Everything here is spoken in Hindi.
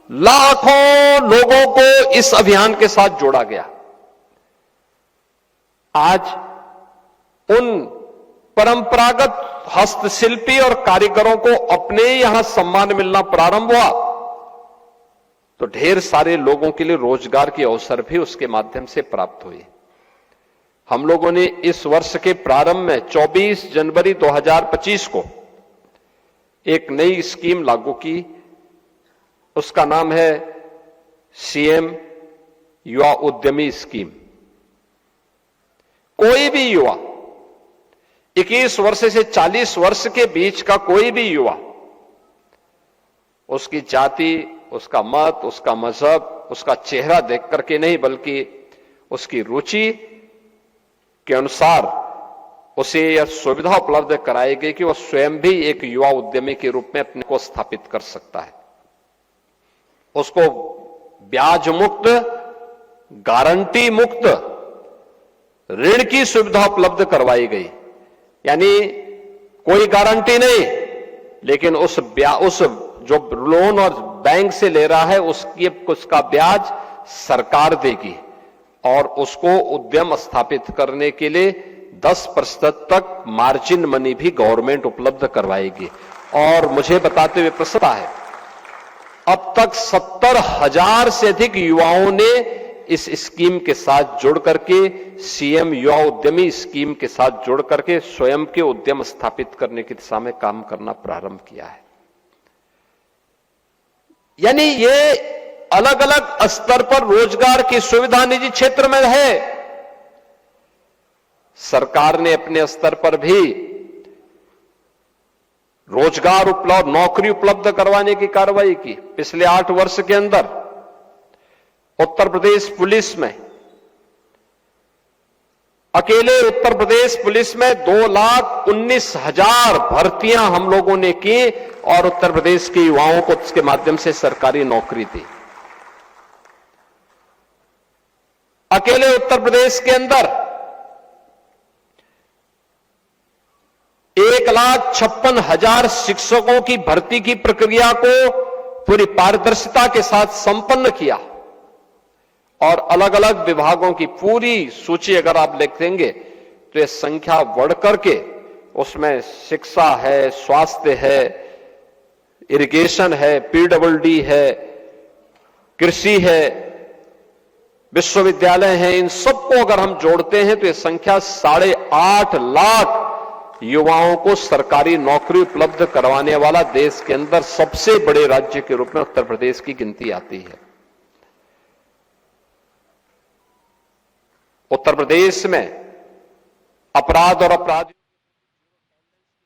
लाखों लोगों को इस अभियान के साथ जोड़ा गया। आज उन परंपरागत हस्तशिल्पी और कारीगरों को अपने यहां सम्मान मिलना प्रारंभ हुआ, तो ढेर सारे लोगों के लिए रोजगार के अवसर भी उसके माध्यम से प्राप्त हुए। हम लोगों ने इस वर्ष के प्रारंभ में 24 जनवरी 2025 को एक नई स्कीम लागू की। उसका नाम है सीएम युवा उद्यमी स्कीम। कोई भी युवा, 21 वर्ष से 40 वर्ष के बीच का कोई भी युवा, उसकी जाति, उसका मत, उसका मजहब, उसका चेहरा देख करके नहीं, बल्कि उसकी रुचि के अनुसार उसे यह सुविधा उपलब्ध कराई गई कि वह स्वयं भी एक युवा उद्यमी के रूप में अपने को स्थापित कर सकता है। उसको ब्याज मुक्त, गारंटी मुक्त ऋण की सुविधा उपलब्ध करवाई गई। यानी कोई गारंटी नहीं, लेकिन उस जो लोन और बैंक से ले रहा है उसका ब्याज सरकार देगी और उसको उद्यम स्थापित करने के लिए 10% तक मार्जिन मनी भी गवर्नमेंट उपलब्ध करवाएगी। और मुझे बताते हुए प्रसन्नता है, अब तक 70,000 से अधिक युवाओं ने इस स्कीम के साथ जुड़ करके, सीएम युवा उद्यमी स्कीम के साथ जुड़ करके स्वयं के उद्यम स्थापित करने की दिशा में काम करना प्रारंभ किया है। यानी ये अलग अलग स्तर पर रोजगार की सुविधा निजी क्षेत्र में है। सरकार ने अपने स्तर पर भी रोजगार उपलब्ध, नौकरी उपलब्ध करवाने की कार्रवाई की। पिछले 8 वर्ष के अंदर उत्तर प्रदेश पुलिस में, अकेले उत्तर प्रदेश पुलिस में 2,19,000 भर्तियां हम लोगों ने की और उत्तर प्रदेश के युवाओं को इसके माध्यम से सरकारी नौकरी दी। अकेले उत्तर प्रदेश के अंदर 1,56,000 शिक्षकों की भर्ती की प्रक्रिया को पूरी पारदर्शिता के साथ संपन्न किया और अलग अलग विभागों की पूरी सूची अगर आप लिखेंगे तो यह संख्या बढ़ करके उसमें शिक्षा है, स्वास्थ्य है, इरिगेशन है, पीडब्ल्यूडी है, कृषि है, विश्वविद्यालय है, इन सबको अगर हम जोड़ते हैं तो यह संख्या 8.5 लाख युवाओं को सरकारी नौकरी उपलब्ध करवाने वाला देश के अंदर सबसे बड़े राज्य के रूप में उत्तर प्रदेश की गिनती आती है। उत्तर प्रदेश में अपराध और अपराधी